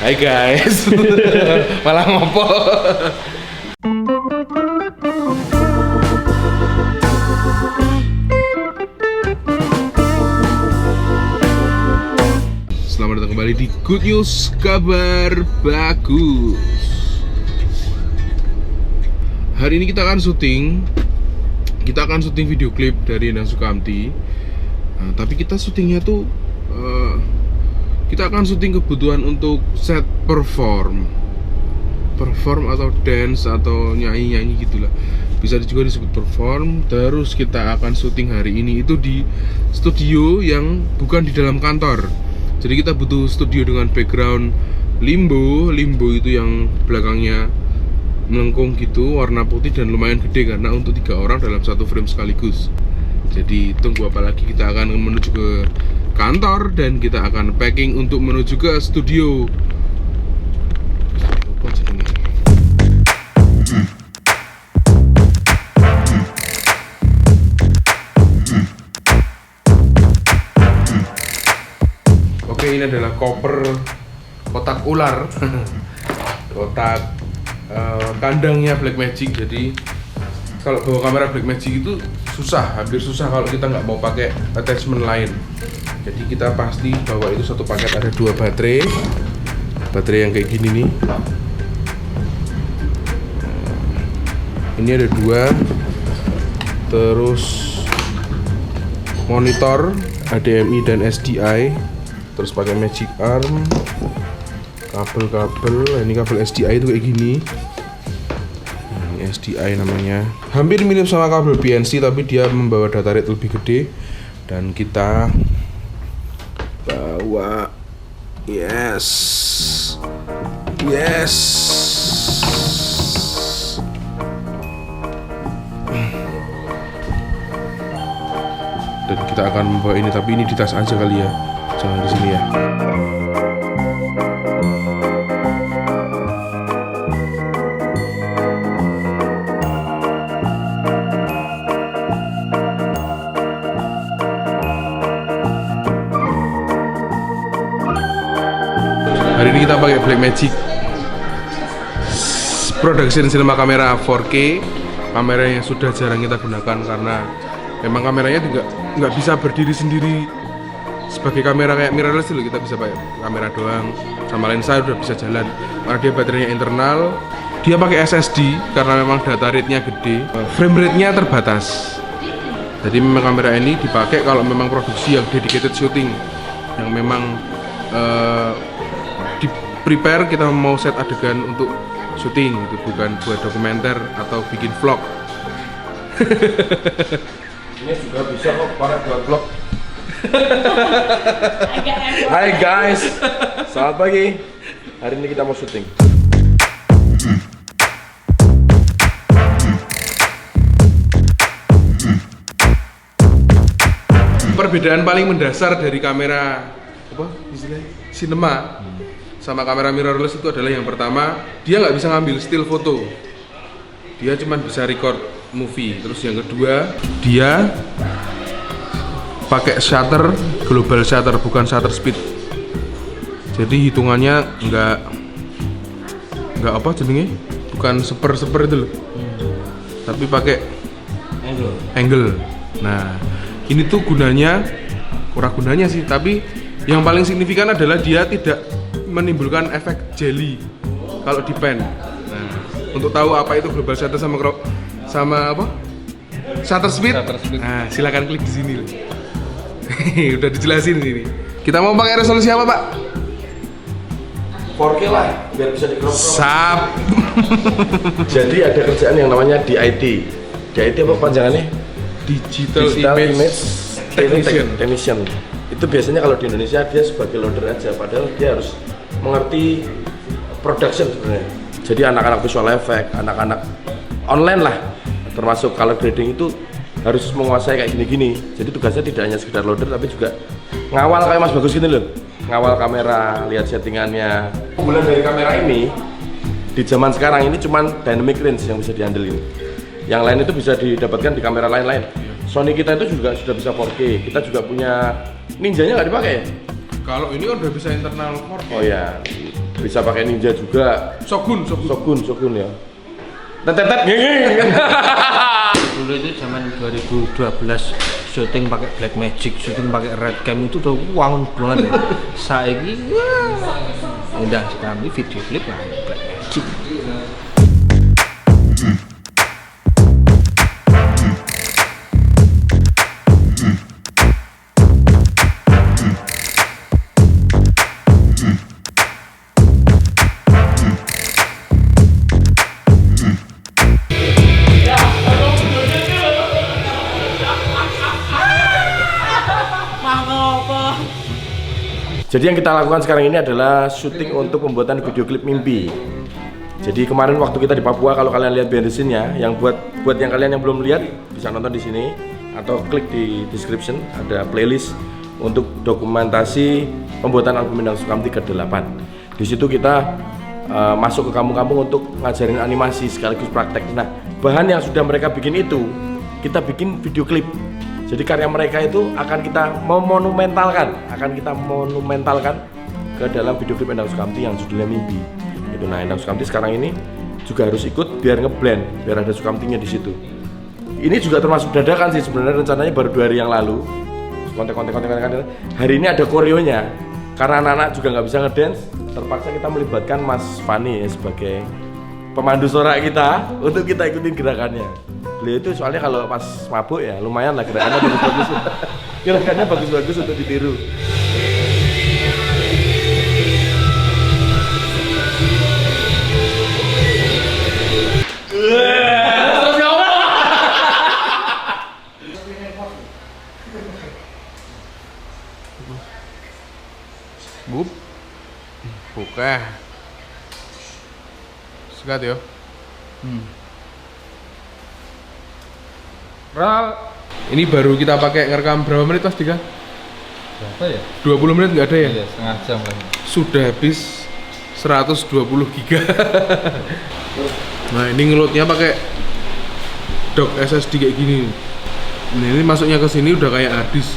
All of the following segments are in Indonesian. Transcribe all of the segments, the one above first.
Hai guys. Malah ngopo. Selamat datang kembali di Good News, kabar bagus. Hari ini kita akan syuting video klip dari Endang Sukamti. Tapi kita syutingnya tuh kita akan syuting kebutuhan untuk set perform atau dance atau nyanyi gitulah, bisa juga disebut perform. Terus kita akan syuting hari ini itu di studio yang bukan di dalam kantor. Jadi kita butuh studio dengan background limbo itu yang belakangnya melengkung gitu, warna putih dan lumayan gede karena untuk 3 orang dalam satu frame sekaligus. Jadi tunggu apa lagi, kita akan menuju ke kantor dan kita akan packing untuk menuju ke studio. Oke, ini adalah kotak ular, kotak kandangnya Blackmagic. Jadi kalau bawa kamera Blackmagic itu hampir susah kalau kita nggak mau pakai attachment lain. Jadi kita pasti bawa itu satu paket, ada 2 baterai yang kayak gini nih. Ini ada 2, terus monitor HDMI dan SDI, terus pakai Magic Arm, kabel, ini kabel SDI itu kayak gini. Ini SDI namanya, hampir mirip sama kabel BNC tapi dia membawa data rate lebih gede. Dan kita bawa yes dan kita akan membawa ini, tapi ini di tas aja kali ya, jangan di sini ya. Hari ini kita pakai Blackmagic Production Cinema kamera 4K, kamera yang sudah jarang kita gunakan karena memang kameranya juga nggak bisa berdiri sendiri sebagai kamera kayak mirrorless dulu. Kita bisa pakai kamera doang sama lensa udah bisa jalan karena dia baterainya internal. Dia pakai SSD karena memang data rate-nya gede, frame rate-nya terbatas. Jadi memang kamera ini dipakai kalau memang produksi yang dedicated shooting, yang memang di prepare kita mau set adegan untuk syuting gitu, bukan buat dokumenter atau bikin vlog. Ini juga bisa kok buat vlog. Hai guys, selamat pagi. Hari ini kita mau syuting. Perbedaan paling mendasar dari kamera apa istilahnya cinema sama kamera mirrorless itu adalah yang pertama, dia nggak bisa ngambil still foto, dia cuma bisa record movie. Terus yang kedua, dia pakai shutter, global shutter, bukan shutter speed. Jadi hitungannya nggak apa jadinya, bukan seper itu loh, tapi pakai angle. Nah ini tuh gunanya, kurang gunanya sih, tapi yang paling signifikan adalah dia tidak menimbulkan efek jelly kalau di pen. Nah, untuk tahu apa itu global shutter sama apa? Shutter speed. Nah, silakan klik di sini. Udah dijelasin ini. Kita mau pakai resolusi apa, Pak? 4K lah, biar bisa di crop. Sap. Jadi ada kerjaan yang namanya DIT. DIT apa panjangannya? Digital Image Technician. Itu biasanya kalau di Indonesia dia sebagai loader aja, padahal dia harus mengerti production sebenarnya. Jadi anak-anak visual effect, anak-anak online lah, termasuk color grading itu harus menguasai kayak gini-gini. Jadi tugasnya tidak hanya sekedar loader tapi juga ngawal kayak Mas Bagus gini loh. Ngawal kamera, lihat settingannya. Keunggulan dari kamera ini di zaman sekarang ini cuman dynamic range yang bisa diandelin. Yang lain itu bisa didapatkan di kamera lain-lain. Sony kita itu juga sudah bisa 4K. Kita juga punya Ninjanya nggak dipakai ya? Kalau ini kan udah bisa internal core. Oh ya, bisa pakai ninja juga. Shogun ya. Tetetet ngeng. Dulu itu zaman 2012 syuting pakai Black Magic, syuting pakai Red Cam itu udah wangun banget ya. Saiki indah sekali video klip lah Black Magic. Jadi yang kita lakukan sekarang ini adalah syuting untuk pembuatan video klip Mimpi. Jadi kemarin waktu kita di Papua, kalau kalian lihat behind the scene-nya, yang buat yang kalian yang belum lihat bisa nonton di sini atau klik di description, ada playlist untuk dokumentasi pembuatan album Endang Sukamti ke-8. Di situ kita masuk ke kampung-kampung untuk ngajarin animasi sekaligus praktek. Nah, bahan yang sudah mereka bikin itu kita bikin video klip. Jadi karya mereka itu akan kita monumentalkan ke dalam video klip Endang Sukamti yang judulnya Mimpi. Itu nah Endang Sukamti sekarang ini juga harus ikut biar ngeblend, biar ada Sukamtinya di situ. Ini juga termasuk dadakan sih sebenarnya, rencananya baru 2 hari yang lalu. Konten. Hari ini ada koreonya. Karena anak-anak juga nggak bisa ngedance, terpaksa kita melibatkan Mas Fani ya, sebagai pemandu sorak kita untuk kita ikutin gerakannya. Beliau itu soalnya kalau pas mabuk ya lumayan lah gerakannya bagus-bagus. Gerakannya bagus-bagus untuk ditiru. Bup. Buka. Sekat yo. Ini baru kita pakai ngerekam berapa menit Mas Dika? Berapa ya? 20 menit nggak ada ya? Iya, setengah jam lah. Sudah habis 120 giga. Nah ini ngelotnya pakai dock SSD kayak gini. Nah ini masuknya ke sini udah kayak hard disk.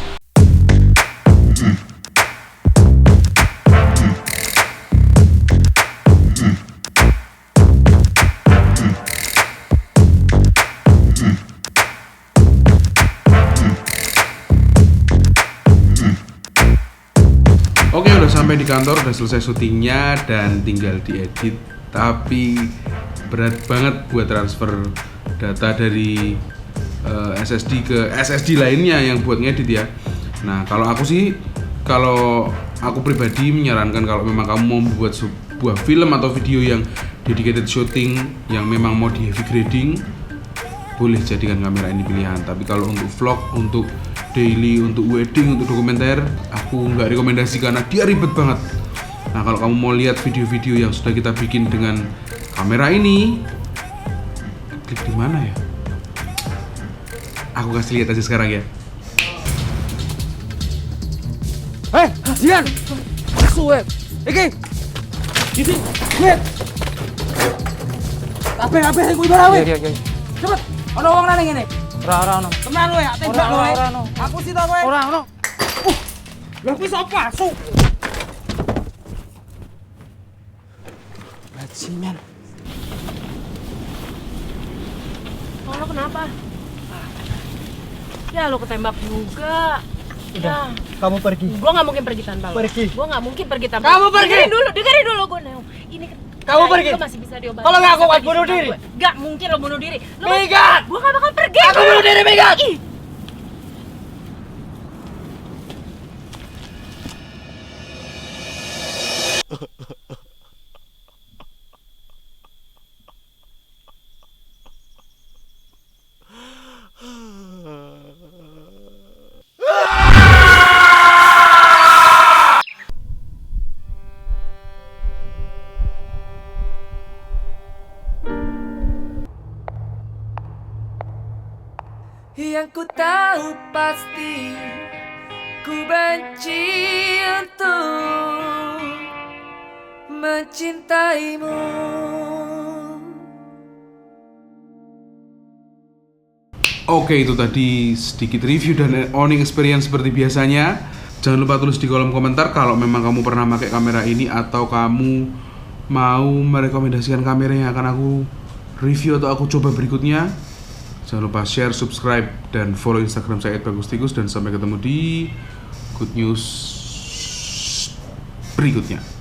Oke, udah sampai di kantor, udah selesai syutingnya dan tinggal diedit. Tapi berat banget buat transfer data dari SSD ke SSD lainnya yang buat ngedit ya. Nah, kalau aku pribadi menyarankan kalau memang kamu mau membuat sebuah film atau video yang dedicated shooting yang memang mau di heavy grading, boleh jadikan kamera ini pilihan. Tapi kalau untuk vlog, untuk daily, untuk wedding, untuk dokumenter, aku nggak rekomendasi karena dia ribet banget. Nah kalau kamu mau lihat video-video yang sudah kita bikin dengan kamera ini, klik di mana ya? Aku kasih lihat aja sekarang ya. Dian. Suwe. Iki. Gini. Lihat. Apa iku ibarat. Iya. Cepet. Ono wong nang ngene. Ora ono. Tenan kowe, tak tembak kowe. Aku sih to kowe. Ora ono. Lah kuwi sapa? Asu. Bajingan. Oh, lo kenapa? Ya lo ketembak juga. Udah, Ya. kamu pergi. Gua nggak mungkin pergi tanpa lo. Pergi. Gua nggak mungkin pergi tanpa Kamu lo. pergi. Dengerin dulu gue Neo. Ini Kamu pergi. Lo masih bisa diobatin. Kalau nggak, aku Bisa akan pergi bunuh sama diri. gue. Nggak mungkin lo bunuh diri. Lo Megat! Gua nggak bakal pergi. Aku bunuh diri, Megat! Ih. Yang ku tahu pasti ku benci untuk mencintaimu. Oke, itu tadi sedikit review dan owning experience seperti biasanya. Jangan lupa tulis di kolom komentar kalau memang kamu pernah pakai kamera ini atau kamu mau merekomendasikan kamera yang akan aku review atau aku coba berikutnya. Jangan lupa share, subscribe, dan follow Instagram saya @bagustikus, dan sampai ketemu di good news berikutnya.